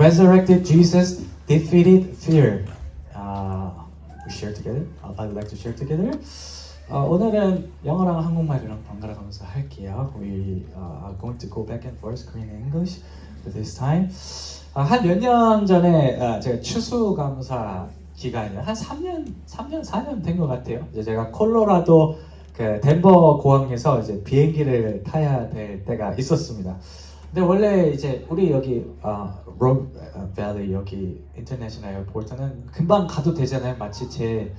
resurrected Jesus defeated fear. We share together. I'd like to share together. 오늘은 영어랑 한국말이랑 번갈아 가면서 할게요. We are going to go back and forth Korean and English for this time. 한 몇 년 전에 제가 추수감사 기간이요. 한 4년 된 것 같아요. 이제 제가 콜로라도 그 덴버 공항에서 이제 비행기를 타야 될 때가 있었습니다. 근데 원래 이제 우리 여기 로그 밸리 여기 인터내셔널 에어포트는 금방 가도 되잖아요. 마치 제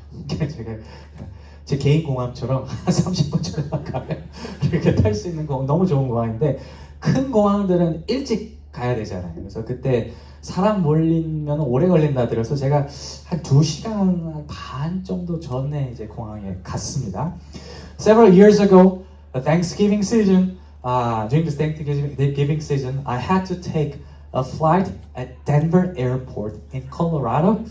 개인 공항처럼 30분 전에 가면 이렇게 탈 수 있는 공항 너무 좋은 공항인데 큰 공항들은 일찍 가야 되잖아요. 그래서 그때 사람 몰리면 오래 걸린다 그래서 제가 한 2시간 반 정도 전에 이제 공항에 갔습니다. Several years ago, the Thanksgiving season, during the Thanksgiving season, I had to take a flight at Denver Airport in Colorado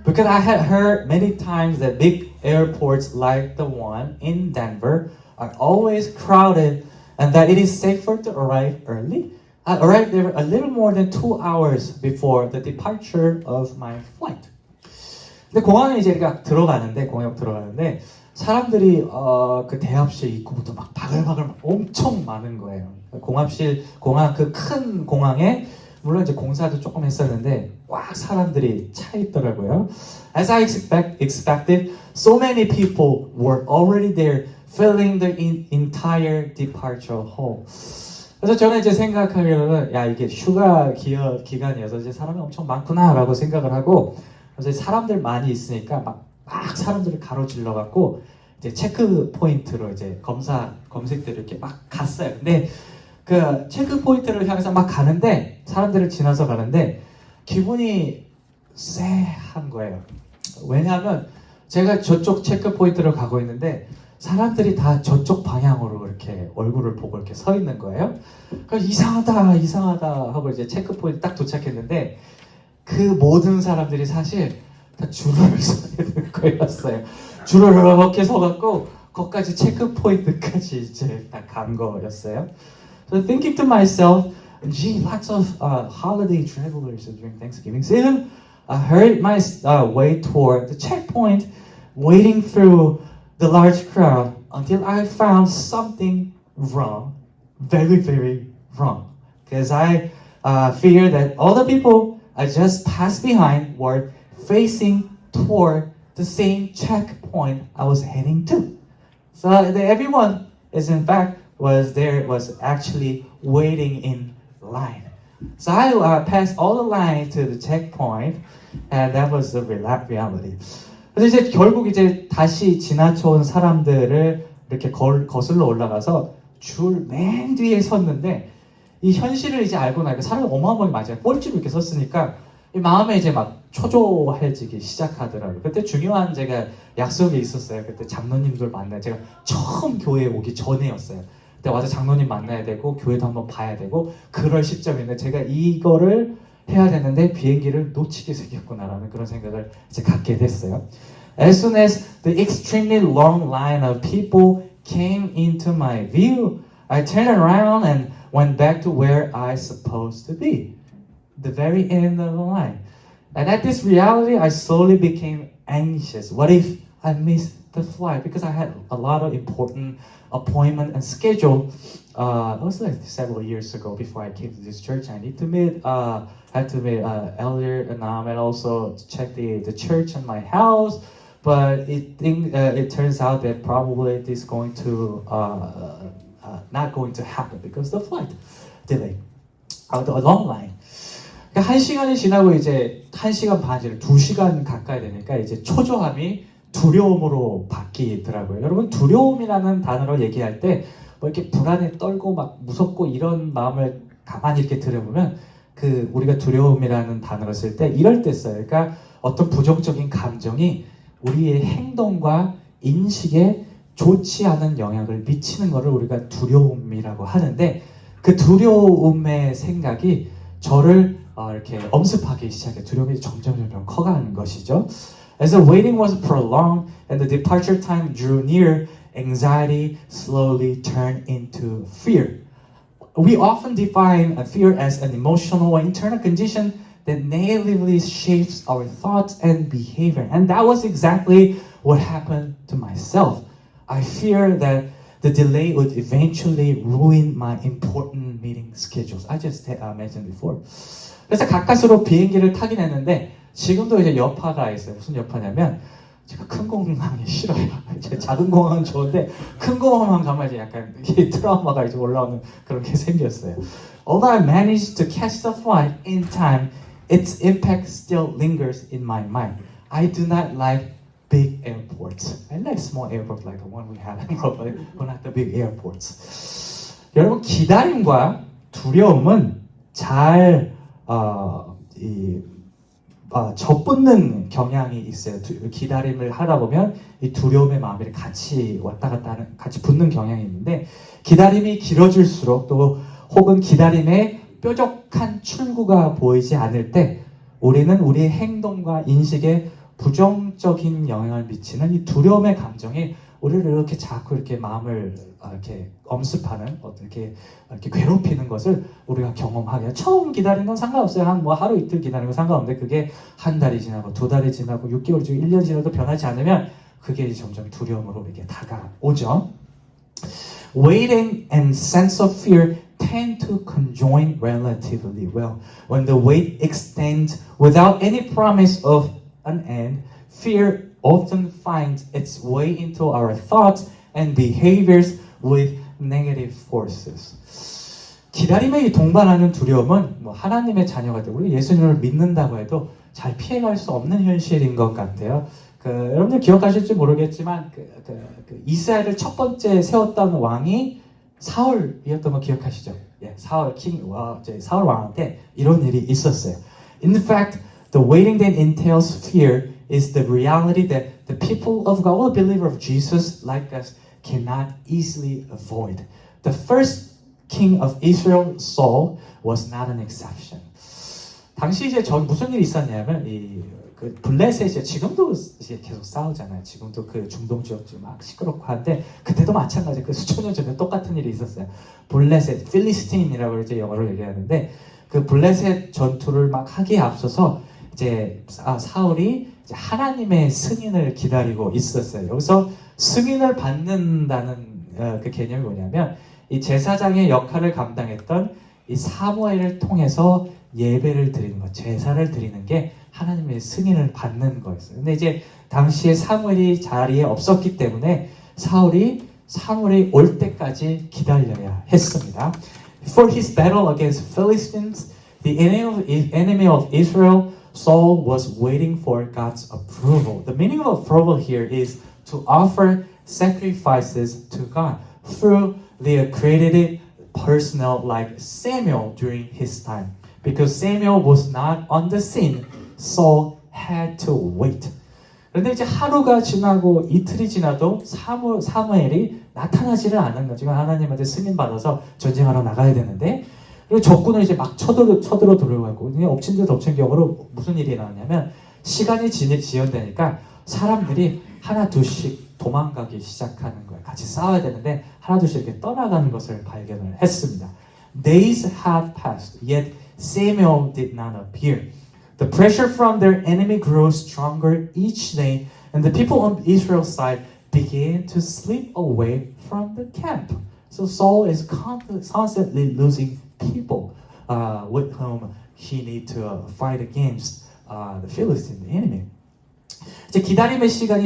because I had heard many times that big airports like the one in Denver are always crowded and that it is safer to arrive early. I arrived there a little more than 2 hours before the departure of my flight. 근데 공항에 이제 우리가 공항 들어가는데 사람들이 그 대합실 입구부터 막 바글바글 막 엄청 많은 거예요. 공항 그 큰 공항에 물론 이제 공사도 조금 했었는데 꽉 사람들이 차 있더라고요. As I expected, so many people were already there, filling the entire departure hall. 그래서 저는 이제 생각하기로는 야 이게 휴가 기간이어서 이제 사람이 엄청 많구나라고 생각을 하고 그래서 사람들 많이 있으니까 막 사람들을 가로질러 갖고 이제 체크 포인트로 이제 검색대로 이렇게 막 갔어요. 근데 그 체크 포인트를 향해서 막 가는데 사람들을 지나서 가는데 기분이 쎄한 거예요. 왜냐하면 제가 저쪽 체크 포인트로 가고 있는데 사람들이 다 저쪽 방향으로 이렇게 얼굴을 보고 이렇게 서 있는 거예요. 그래서 이상하다 하고 이제 체크 포인트 딱 도착했는데 그 모든 사람들이 사실 다 줄을 서야 되는 거였어요. 줄을 이렇게 서갖고 거기까지 체크 포인트까지 이제 다 간 거였어요. So thinking to myself, gee, lots of holiday travelers during Thanksgiving season. I hurried my way toward the checkpoint, wading through the large crowd until I found something wrong, very, very wrong. Because I figured that all the people I just passed behind were facing toward the same checkpoint I was heading to. So everyone was actually waiting in line. So I passed all the line to the checkpoint, and that was the reality. 그래서 이제 결국 이제 다시 지나쳐온 사람들을 이렇게 거슬러 올라가서 줄 맨 뒤에 섰는데 이 현실을 이제 알고 나니까 사람이 어마어마하게 맞아요. 꼴찌로 이렇게 섰으니까 이 마음에 이제 막 초조해지기 시작하더라고요. 그때 중요한 제가 약속이 있었어요. 그때 장로님들 만나요. 제가 처음 교회에 오기 전에였어요. 그때 와서 장로님 만나야 되고 교회도 한번 봐야 되고 그럴 시점인데 제가 이거를 해야 되는데 비행기를 놓치게 생겼구나라는 그런 생각을 이제 갖게 됐어요. As soon as the extremely long line of people came into my view, I turned around and went back to where I supposed to be, the very end of the line. And at this reality, I slowly became anxious. What if I missed the flight? Because I had a lot of important appointment and schedule. It was like several years ago before I came to this church. I need to meet, had to meet elder and also check the church and my house. But it turns out that probably it is going to not going to happen because the flight delay, the long line. 1시간이 지나고 이제 1시간 반이 2시간 가까이 되니까 이제 초조함이 두려움으로 바뀌더라고요. 여러분 두려움이라는 단어로 얘기할 때 뭐 이렇게 불안에 떨고 막 무섭고 이런 마음을 가만히 이렇게 들여보면 그 우리가 두려움이라는 단어를 쓸 때 이럴 때 써요. 그러니까 어떤 부정적인 감정이 우리의 행동과 인식에 좋지 않은 영향을 미치는 것을 우리가 두려움이라고 하는데 그 두려움의 생각이 저를 이렇게 엄습하기 시작해 두려움이 점점 커가는 것이죠. As the waiting was prolonged and the departure time drew near, anxiety slowly turned into fear. We often define fear as an emotional or internal condition that negatively shapes our thoughts and behavior. And that was exactly what happened to myself. I fear that the delay would eventually ruin my important meeting schedules. I just mentioned before. 그래서 가까스로 비행기를 타긴 했는데 지금도 이제 여파가 있어요. 무슨 여파냐면 제가 큰 공항이 싫어요. 작은 공항은 좋은데 큰 공항만 가면 이제 약간 이 트라우마가 이제 올라오는 그런 게 생겼어요. Although I managed to catch the flight in time, its impact still lingers in my mind. I do not like big airports. I like small airports like the one we have in Brooklyn, but not the big airports. 여러분 기다림과 두려움은 잘 접붙는 경향이 있어요. 기다림을 하다 보면 이 두려움의 마음이 같이 왔다 갔다 하는, 같이 붙는 경향이 있는데 기다림이 길어질수록 또 혹은 기다림에 뾰족한 출구가 보이지 않을 때 우리는 우리의 행동과 인식에 부정적인 영향을 미치는 이 두려움의 감정이 우리를 이렇게 자꾸 이렇게 마음을 이렇게 엄습하는 이렇게 괴롭히는 것을 우리가 경험하게 해요. 처음 기다리는 건 상관없어요. 한 뭐 하루 이틀 기다리는 건 상관없는데 그게 한 달이 지나고 두 달이 지나고 6개월 지나고 1년 지나도 변하지 않으면 그게 점점 두려움으로 이렇게 다가오죠. Waiting and sense of fear tend to conjoin relatively well. When the wait extends without any promise of an end, fear often finds its way into our thoughts and behaviors with negative forces. 기다림에 동반하는 두려움은 뭐 하나님의 자녀가 되고 우리 예수님을 믿는다고 해도 잘 피해갈 수 없는 현실인 것 같아요. 여러분들 기억하실지 모르겠지만 이스라엘을 첫 번째 세웠던 왕이 사울이었던 거 기억하시죠? 예, 사울 왕한테 이런 일이 있었어요. In fact, the waiting that entails fear is the reality that the people of God, all believer of Jesus like us, cannot easily avoid. The first king of Israel, Saul, was not an exception. 당시 이제 무슨 일이 있었냐면 그 블레셋이 지금도 이제 계속 싸우잖아요. 지금도 그 중동 지역 막 시끄럽고 한데 그때도 마찬가지. 그 수천 년 전에 똑같은 일이 있었어요. 블레셋, 필리스틴이라고 이제 영어로 얘기하는데 그 블레셋 전투를 막 하기에 앞서서 이제 사울이 이제 하나님의 승인을 기다리고 있었어요. 여기서 승인을 받는다는 그 개념이 뭐냐면 이 제사장의 역할을 감당했던 이 사무엘을 통해서 예배를 드리는 것, 제사를 드리는 게 하나님의 승인을 받는 거였어요. 근데 이제 당시에 사무엘이 자리에 없었기 때문에 사무엘이 올 때까지 기다려야 했습니다. For his battle against Philistines, the enemy of Israel, Saul was waiting for God's approval. The meaning of approval here is to offer sacrifices to God through the accredited personnel like Samuel during his time. Because Samuel was not on the scene, Saul had to wait. 그런데 이제 하루가 지나고 이틀이 지나도 사무엘이 나타나지를 않은 거죠. 지금 하나님한테 승인받아서 전쟁하러 나가야 되는데 그리고 적군을 이제 막 쳐들어 들어가고 엎친 데 덮친 격으로 무슨 일이 일어나냐면 시간이 지연되니까 사람들이 하나 둘씩 도망가기 시작하는 거예요. 같이 싸워야 되는데 하나 둘씩 이렇게 떠나가는 것을 발견을 했습니다. Days had passed, yet Samuel did not appear. The pressure from their enemy grew stronger each day, and the people on Israel's side began to slip away from the camp. So Saul is constantly losing people with whom he need to fight against the Philistine, the enemy. 이제 기다림의 시간이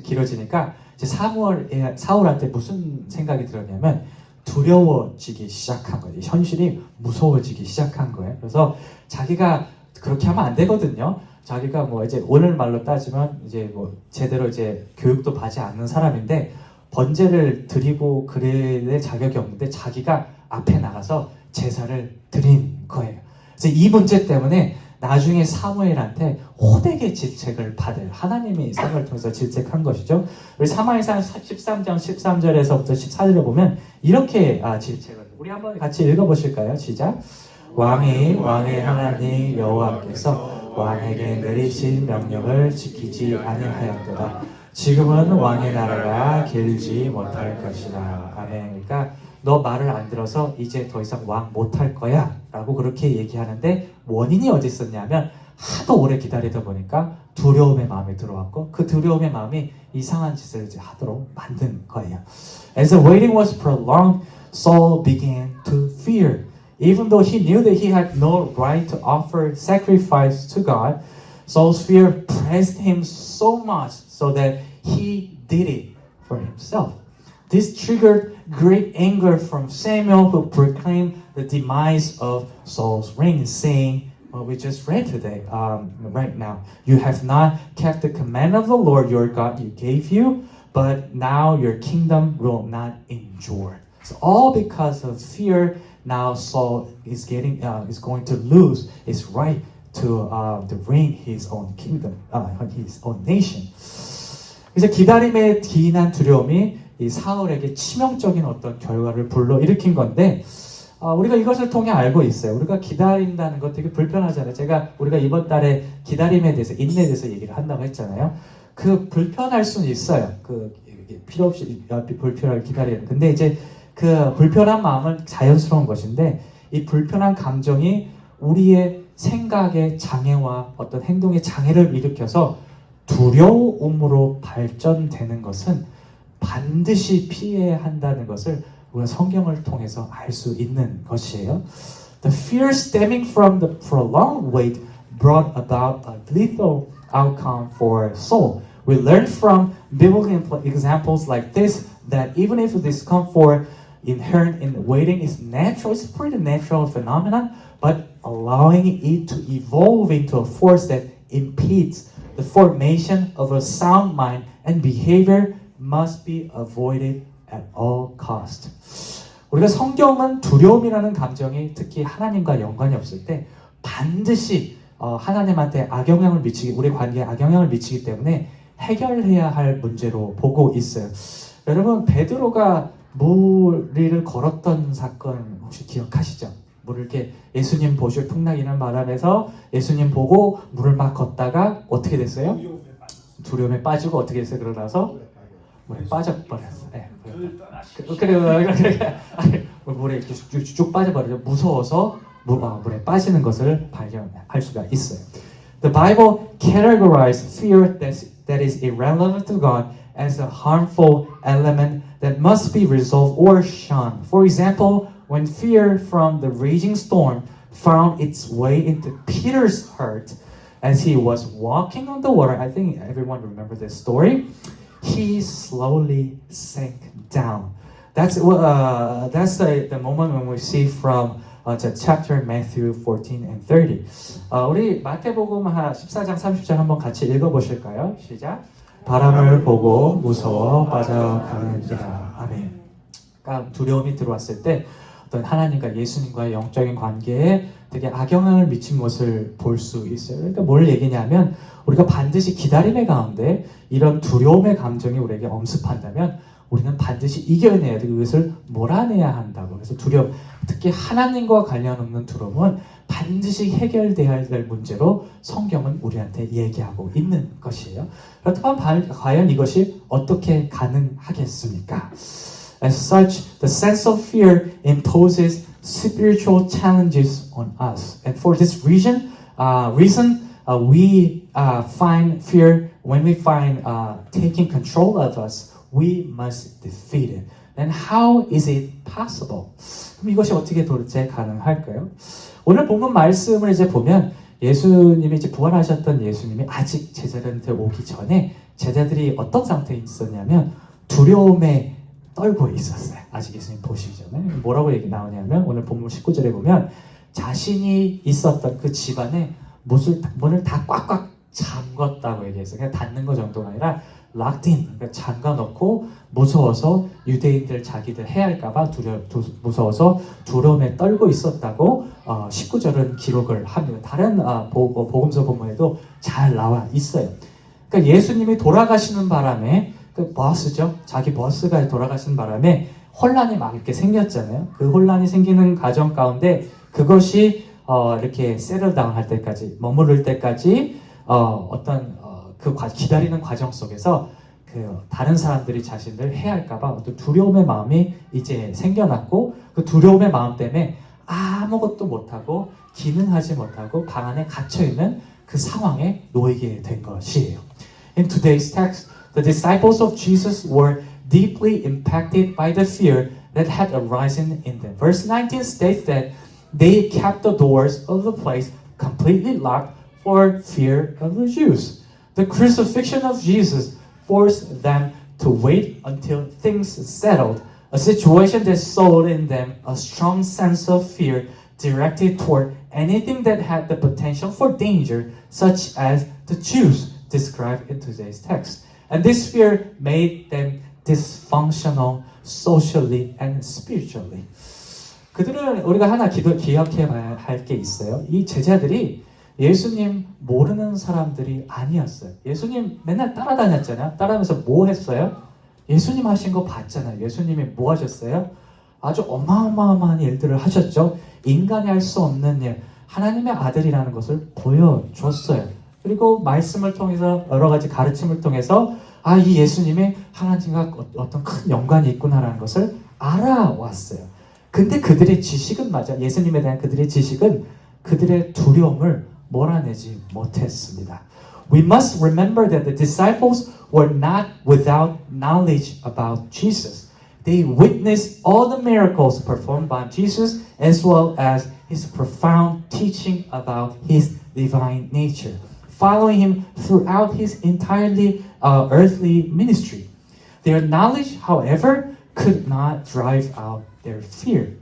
길어지니까 이제 사울한테 무슨 생각이 들었냐면 두려워지기 시작한 거예요. 현실이 무서워지기 시작한 거예요. 그래서 자기가 그렇게 하면 안 되거든요. 자기가 뭐 이제 오늘 말로 따지면 이제 뭐 제대로 이제 교육도 받지 않는 사람인데 번제를 드리고 그럴 자격이 없는데 자기가 앞에 나가서 제사를 드린 거예요. 그래서 이 문제 때문에 나중에 사무엘한테 호되게 질책을 받을 하나님이 사무엘을 통해서 질책한 것이죠. 우리 사무엘상 13장 13절에서부터 14절에 보면 이렇게 질책을 우리 한번 같이 읽어보실까요? 시작. 왕의 하나님 여호와께서 왕에게 내리신 명령을 지키지 아니하였도다. 지금은 왕의 나라가 길지 못할 것이다. 아멘. 그러니까 너 말을 안 들어서 이제 더 이상 왕 못할 거야 라고 그렇게 얘기하는데 원인이 어디 있었냐면 하도 오래 기다리다 보니까 두려움의 마음이 들어왔고 그 두려움의 마음이 이상한 짓을 이제 하도록 만든 거예요. As the waiting was prolonged, Saul began to fear. Even though he knew that he had no right to offer sacrifice to God, Saul's fear pressed him so much so that he did it for himself. This triggered great anger from Samuel, who proclaimed the demise of Saul's reign, saying, what we just read today, right now, you have not kept the command of the Lord your God you gave you, but now your kingdom will not endure. So all because of fear, now Saul is going to lose his right to reign his own kingdom, his own nation. 그래서 기다림에 기인한 두려움이 이 사울에게 치명적인 어떤 결과를 불러일으킨 건데 우리가 이것을 통해 알고 있어요. 우리가 기다린다는 것 되게 불편하잖아요. 우리가 이번 달에 기다림에 대해서 인내에 대해서 얘기를 한다고 했잖아요. 그 불편할 수는 있어요. 그 필요 없이 불편하게 기다리는. 근데 이제 그 불편한 마음은 자연스러운 것인데 이 불편한 감정이 우리의 생각의 장애와 어떤 행동의 장애를 일으켜서 두려움으로 발전되는 것은 반드시 피해야 한다는 것을 우리가 성경을 통해서 알 수 있는 것이에요. The fear stemming from the prolonged wait brought about a lethal outcome for Saul. We learn from biblical examples like this that even if the discomfort inherent in waiting is natural, it's a pretty natural phenomenon, but allowing it to evolve into a force that impedes the formation of a sound mind and behavior must be avoided at all cost. 우리가 성경은 두려움이라는 감정이 특히 하나님과 연관이 없을 때 반드시 하나님한테 악영향을 미치기, 우리 관계에 악영향을 미치기 때문에 해결해야 할 문제로 보고 있어요. 여러분, 베드로가 무리를 걸었던 사건 혹시 기억하시죠? 물을 이렇게 예수님 보실 풍랑이라는 바람에서 예수님 보고 물을 막 걷다가 어떻게 됐어요? 두려움에 빠지고 어떻게 됐어요? 그러나서 물에 빠져버렸어요. 네. 물에 이렇게 쭉 빠져버리죠. 무서워서 물에 빠지는 것을 발견할 수가 있어요. The Bible categorizes fear that is irrelevant to God as a harmful element that must be resolved or shunned. For example, when fear from the raging storm found its way into Peter's heart as he was walking on the water, I think everyone remember this story, he slowly sank down. That's the moment when we see from chapter Matthew 14 and 30. 우리 마태복음 14장 30절 한번 같이 읽어보실까요? 시작. 바람을 보고 무서워 빠져가는 자라. 아멘. 그러니까 두려움이 들어왔을 때 어떤 하나님과 예수님과의 영적인 관계에 되게 악영향을 미친 것을 볼 수 있어요. 그러니까 뭘 얘기냐면 우리가 반드시 기다림의 가운데 이런 두려움의 감정이 우리에게 엄습한다면 우리는 반드시 이겨내야 되고 이것을 몰아내야 한다고. 그래서 두려움, 특히 하나님과 관련 없는 두려움은 반드시 해결돼야 될 문제로 성경은 우리한테 얘기하고 있는 것이에요. 그렇다면 과연 이것이 어떻게 가능하겠습니까? As such, the sense of fear imposes spiritual challenges on us. And for this reason, we find fear when we find taking control of us, we must defeat it. Then how is it possible? 그럼 이것이 어떻게 도대체 가능할까요? 오늘 본문 말씀을 이제 보면 예수님이 이제 부활하셨던 예수님이 아직 제자들한테 오기 전에 제자들이 어떤 상태에 있었냐면 두려움에 떨고 있었어요. 아직 예수님 보시기 전에. 뭐라고 얘기 나오냐면 오늘 본문 19절에 보면 자신이 있었던 그 집안에 문을 다 꽉꽉 잠궜다고 얘기했어요. 그냥 닫는 거 정도가 아니라 locked in, 그러니까 잠가놓고 무서워서 유대인들 자기들 해할까봐 무서워서 두려움에 떨고 있었다고 19절은 기록을 합니다. 다른 복음서 본문에도 잘 나와 있어요. 그러니까 예수님이 돌아가시는 바람에 그 버스죠. 자기 버스가 돌아가시는 바람에 혼란이 막 이렇게 생겼잖아요. 그 혼란이 생기는 과정 가운데 그것이 이렇게 settle 할 때까지 머무를 때까지 어떤 그 기다리는 과정 속에서 그 다른 사람들이 자신을 해할까봐 어떤 두려움의 마음이 이제 생겨났고 그 두려움의 마음 때문에 아무것도 못하고 기능하지 못하고 방 안에 갇혀있는 그 상황에 놓이게 된 것이에요. In today's text, the disciples of Jesus were deeply impacted by the fear that had arisen in them. Verse 19 states that they kept the doors of the place completely locked for fear of the Jews. The crucifixion of Jesus forced them to wait until things settled, a situation that sowed in them a strong sense of fear directed toward anything that had the potential for danger, such as the Jews described in today's text. And this fear made them dysfunctional socially and spiritually. 그들은 우리가 하나 기억해야 할 게 있어요. 이 제자들이 예수님 모르는 사람들이 아니었어요. 예수님 맨날 따라다녔잖아요. 따라다니면서 뭐 했어요? 예수님 하신 거 봤잖아요. 예수님이 뭐 하셨어요? 아주 어마어마한 일들을 하셨죠. 인간이 할 수 없는 일, 하나님의 아들이라는 것을 보여줬어요. 그리고 말씀을 통해서 여러 가지 가르침을 통해서 이 예수님이 하나님과 어떤 큰 연관이 있구나라는 것을 알아왔어요. 근데 그들의 지식은 맞아. 예수님에 대한 그들의 지식은 그들의 두려움을 몰아내지 못했습니다. We must remember that the disciples were not without knowledge about Jesus. They witnessed all the miracles performed by Jesus as well as his profound teaching about his divine nature, following him throughout his entirely earthly ministry. Their knowledge, however, could not drive out their fear.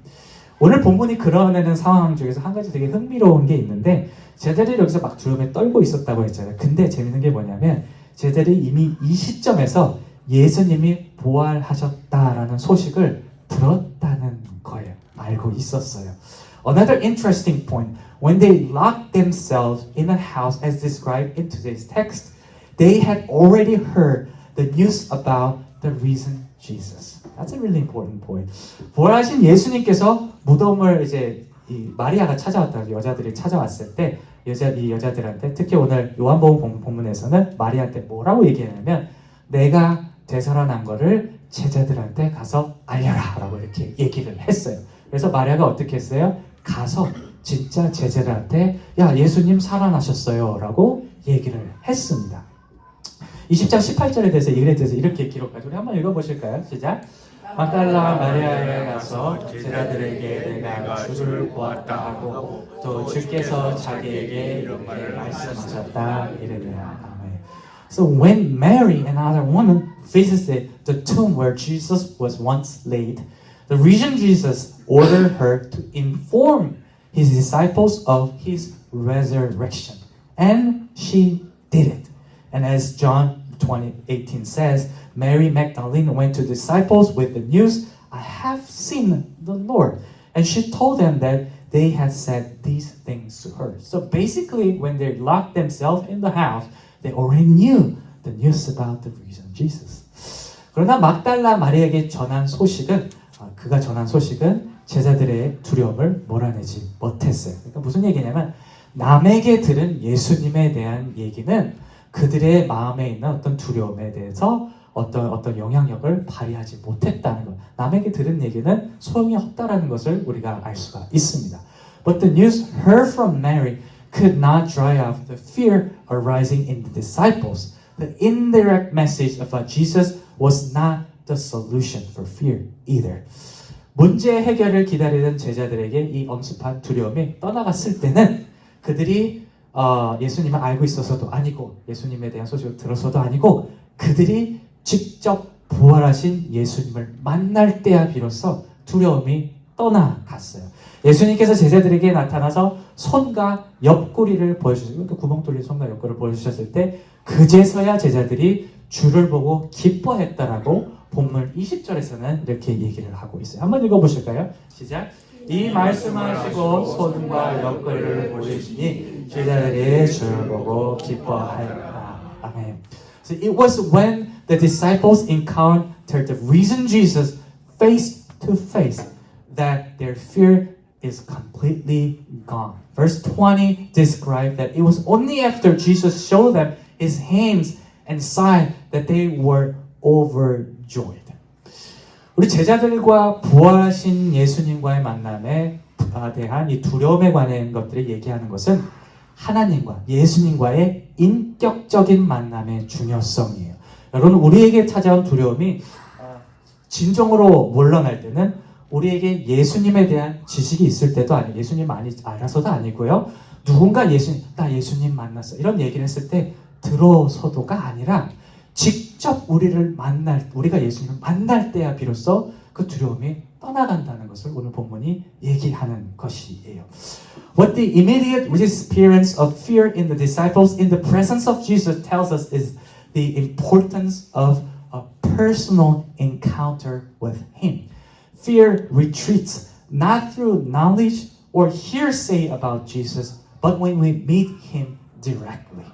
오늘 본문이 그려내는 상황 중에서 한 가지 되게 흥미로운 게 있는데 제자들이 여기서 막 두려움에 떨고 있었다고 했잖아요. 근데 재밌는 게 뭐냐면 제자들이 이미 이 시점에서 예수님이 부활하셨다라는 소식을 들었다는 거예요. 알고 있었어요. Another interesting point, when they locked themselves in a house as described in today's text, they had already heard the news about the risen Jesus. That's a really important point. 부활하신 예수님께서 무덤을 이제 이 마리아가 찾아왔다. 여자들이 찾아왔을 때 이 여자들한테 특히 오늘 요한복음 본문에서는 마리아한테 뭐라고 얘기하냐면 내가 되살아난 거를 제자들한테 가서 알려라라고 이렇게 얘기를 했어요. 그래서 마리아가 어떻게 했어요? 가서 진짜 제자들한테 야 예수님 살아나셨어요라고 얘기를 했습니다. 20장 18절에 대해서 이글에 대해서 이렇게 기록하죠. 우리 한번 읽어보실까요? 시작. 막달라 마리아에 가서 제자들에게 내가 주를 보았다 하고 또 주께서 자기에게 이렇게 말씀하셨다 이르니라. 아멘. So when Mary and other women visited the tomb where Jesus was once laid, the risen Jesus ordered her to inform his disciples of his resurrection, and she did it. And as John 20:18 says, Mary Magdalene went to disciples with the news, I have seen the Lord. And she told them that they had said these things to her. So basically, when they locked themselves in the house, they already knew the news about the risen Jesus. 그러나 막달라 마리아에게 그가 전한 소식은 제자들의 두려움을 몰아내지 못했어요. 그러니까 무슨 얘기냐면 남에게 들은 예수님에 대한 얘기는 그들의 마음에 있는 어떤 두려움에 대해서 어떤 영향력을 발휘하지 못했다는 것. 남에게 들은 얘기는 소용이 없다라는 것을 우리가 알 수가 있습니다. But the news heard from Mary could not drive out the fear arising in the disciples. The indirect message about Jesus was not the solution for fear either. 문제 해결을 기다리던 제자들에게 이 엄습한 두려움이 떠나갔을 때는 그들이 예수님을 알고 있어서도 아니고 예수님에 대한 소식을 들어서도 아니고 그들이 직접 부활하신 예수님을 만날 때야 비로소 두려움이 떠나갔어요. 예수님께서 제자들에게 나타나서 손과 옆구리를 보여주셨어요. 이렇게 구멍 뚫린 손과 옆구리를 보여주셨을 때 그제서야 제자들이 주를 보고 기뻐했다라고 본문 20절에서는 이렇게 얘기를 하고 있어요. 한번 읽어보실까요? 시작. 이 말씀하시고 손과 옆구리를 보여주시니 제자들이 주를 보고 기뻐하였다. 아멘. So it was when the disciples encountered the risen Jesus face to face that their fear is completely gone. Verse 20 described that it was only after Jesus showed them his hands and sighed that they were overjoyed. 우리 제자들과 부활하신 예수님과의 만남에 대한 이 두려움에 관한 것들을 얘기하는 것은 하나님과 예수님과의 인격적인 만남의 중요성이에요. 여러분, 우리에게 찾아온 두려움이 진정으로 물러날 때는 우리에게 예수님에 대한 지식이 있을 때도 아니고 예수님 많이 알아서도 아니고요. 누군가 나 예수님 만났어 이런 얘기를 했을 때 들어서도가 아니라 직접 우리가 예수님을 만날 때야 비로소 그 두려움이 떠나간다는 것을 오늘 본문이 얘기하는 것이에요. What the immediate disappearance of fear in the disciples in the presence of Jesus tells us is the importance of a personal encounter with Him. Fear retreats not through knowledge or hearsay about Jesus, but when we meet Him directly.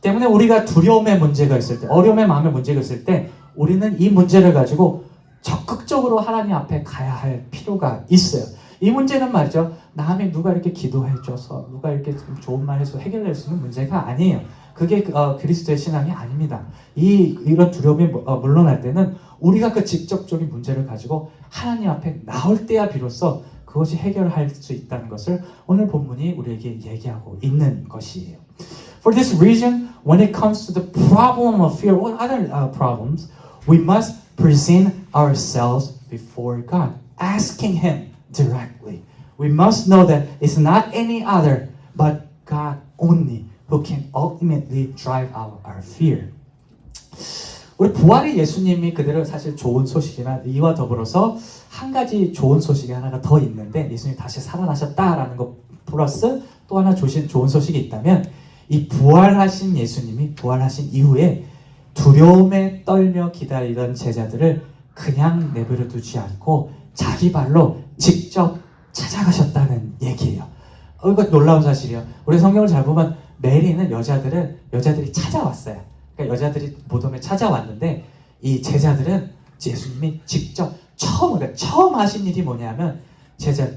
때문에 우리가 두려움의 문제가 있을 때, 어려움의 마음의 문제가 있을 때 우리는 이 문제를 가지고 적극적으로 하나님 앞에 가야 할 필요가 있어요. 이 문제는 말이죠. 남이 누가 이렇게 기도해줘서 누가 이렇게 좋은 말 해서 해결될 수 있는 문제가 아니에요. 그게 그리스도의 신앙이 아닙니다. 이런 두려움이 물러날 때는 우리가 그 직접적인 문제를 가지고 하나님 앞에 나올 때야 비로소 그것이 해결할 수 있다는 것을 오늘 본문이 우리에게 얘기하고 있는 것이에요. For this reason, when it comes to the problem of fear or other problems, we must present ourselves before God, asking Him directly. We must know that it's not any other but God only who can ultimately drive out our fear. 우리 부활의 예수님이 그대로 사실 좋은 소식이나 이와 더불어서 한 가지 좋은 소식이 하나가 더 있는데 예수님이 다시 살아나셨다라는 것 플러스 또 하나 좋은 소식이 있다면 이 부활하신 예수님이 부활하신 이후에 두려움에 떨며 기다리던 제자들을 그냥 내버려 두지 않고 자기 발로 직접 찾아가셨다는 얘기예요. 이거 놀라운 사실이에요. 우리 성경을 잘 보면 메리는 여자들이 찾아왔어요. 그러니까 여자들이 무덤에 찾아왔는데 이 제자들은 예수님이 직접 처음 하신 일이 뭐냐면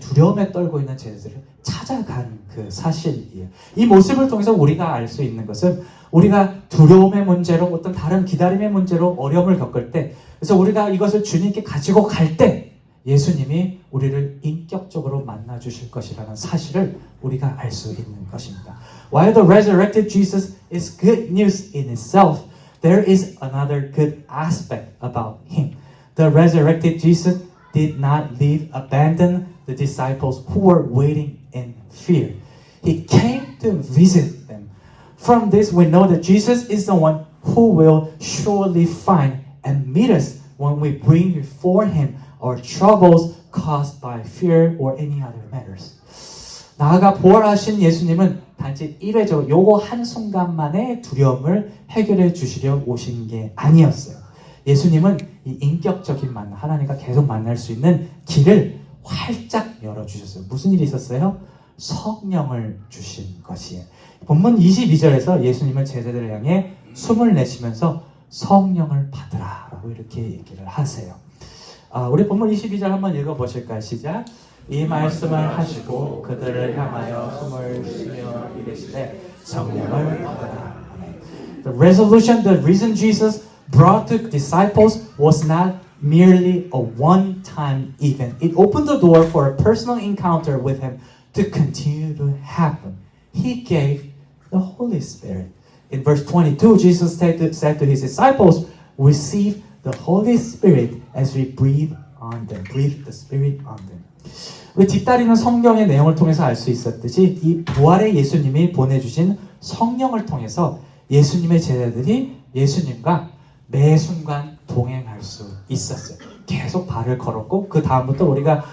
두려움에 떨고 있는 제자들을 찾아간 그 사실이에요. 이 모습을 통해서 우리가 알 수 있는 것은 우리가 두려움의 문제로 어떤 다른 기다림의 문제로 어려움을 겪을 때 그래서 우리가 이것을 주님께 가지고 갈 때 예수님이 우리를 인격적으로 만나 주실 것이라는 사실을 우리가 알 수 있는 것입니다. While the resurrected Jesus is good news in itself, there is another good aspect about Him. The resurrected Jesus did not abandon the disciples who were waiting in fear. He came to visit them. From this, we know that Jesus is the one who will surely find and meet us when we bring before Him our troubles caused by fear or any other matters. 나아가 부활하신 예수님은 단지 1회적으로 요거 한순간만의 두려움을 해결해 주시려 오신 게 아니었어요. 예수님은 이 인격적인 만남, 하나님과 계속 만날 수 있는 길을 활짝 열어주셨어요. 무슨 일이 있었어요? 성령을 주신 것이에요. 본문 22절에서 예수님은 제자들을 향해 숨을 내쉬면서 성령을 받으라 라고 이렇게 얘기를 하세요. 우리 본문 22절 한번 읽어보실까요? 시작. 이 말씀을 하시고 그들을 향하여 숨을 쉬며 이르시되 성령을 받으라. The reason Jesus brought to disciples was not merely a one-time event. It opened the door for a personal encounter with Him to continue to happen. He gave the Holy Spirit. In verse 22, Jesus said to His disciples, receive the Holy Spirit as we breathe the Spirit on them. 우리 뒤따르는 성경의 내용을 통해서 알 수 있었듯이 이 부활의 예수님이 보내주신 성령을 통해서 예수님의 제자들이 예수님과 매 순간 동행할 수 있었어요. 계속 발을 걸었고 그 다음부터 우리가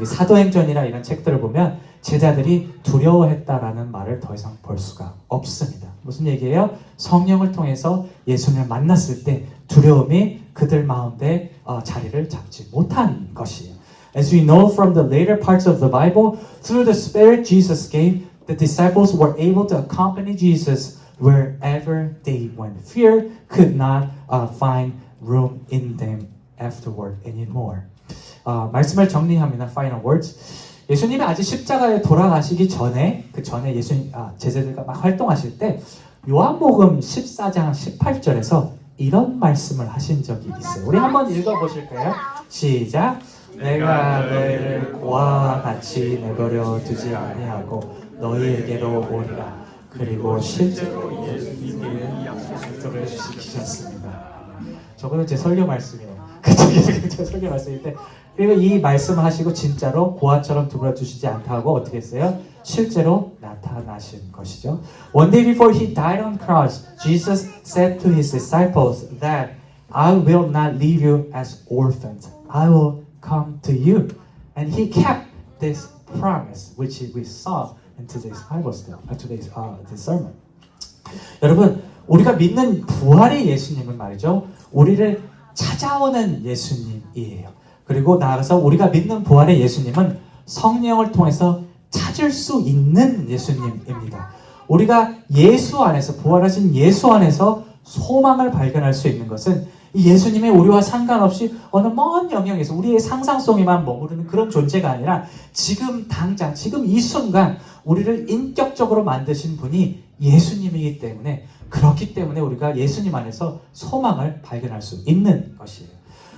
사도행전이나 이런 책들을 보면 제자들이 두려워했다라는 말을 더 이상 볼 수가 없습니다. 무슨 얘기예요? 성령을 통해서 예수님을 만났을 때 두려움이 그들 마음에 자리를 잡지 못한 것이에요. As we know from the later parts of the Bible, through the Spirit Jesus gave, the disciples were able to accompany Jesus wherever they went. Fear could not find room in them afterward anymore. 말씀을 정리합니다. Final words. 예수님이 아직 십자가에 돌아가시기 전에 그 전에 예수님 제자들과 막 활동하실 때 요한복음 14장 18절에서 이런 말씀을 하신 적이 있어요. 우리 한번 읽어보실까요? 시작. 내가 너희를 고아와 같이 내버려 두지 아니하고 너희에게로 오리라. 그리고 실제로 예수님께는 이 약속을 지키셨습니다. 저거는 제 설교 말씀이에요. 제 설교 말씀인데, 그리고 이 말씀을 하시고 진짜로 고아처럼 두부려 주시지 않다고 어떻게 했어요? 실제로 나타나신 것이죠. One day before he died on cross, Jesus said to his disciples that I will not leave you as orphans. I will come to you. And he kept this promise, which we saw in today's Bible study, today's sermon. 여러분, 우리가 믿는 부활의 예수님은 말이죠, 우리를 찾아오는 예수님이에요. 그리고 나아가서 우리가 믿는 부활의 예수님은 성령을 통해서 찾을 수 있는 예수님입니다. 우리가 예수 안에서, 부활하신 예수 안에서 소망을 발견할 수 있는 것은 이 예수님의 우리와 상관없이 어느 먼 영역에서 우리의 상상 속에만 머무르는 그런 존재가 아니라 지금 당장, 지금 이 순간 우리를 인격적으로 만드신 분이 예수님이기 때문에, 그렇기 때문에 우리가 예수님 안에서 소망을 발견할 수 있는 것이에요.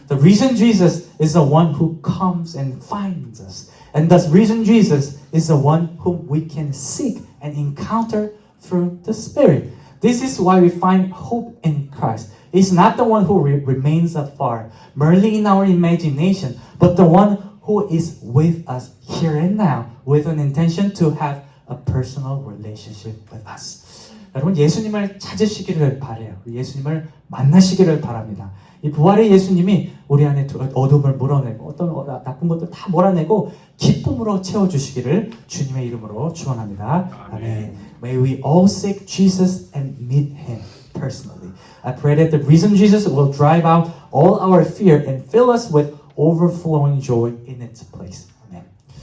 The reason Jesus is the one who comes and finds us. And the reason Jesus is the one whom we can seek and encounter through the Spirit. This is why we find hope in Christ. He's not the one who remains afar, merely in our imagination, but the one who is with us here and now, with an intention to have a personal relationship with us. 여러분, 예수님을 찾으시기를 바라요. 예수님을 만나시기를 바랍니다. 이 부활의 예수님이 우리 안에 어둠을 몰아내고 어떤 나쁜 것들 다 몰아내고 기쁨으로 채워주시기를 주님의 이름으로 축원합니다. 아멘. May we all seek Jesus and meet Him personally. I pray that the risen Jesus will drive out all our fear and fill us with overflowing joy in its place.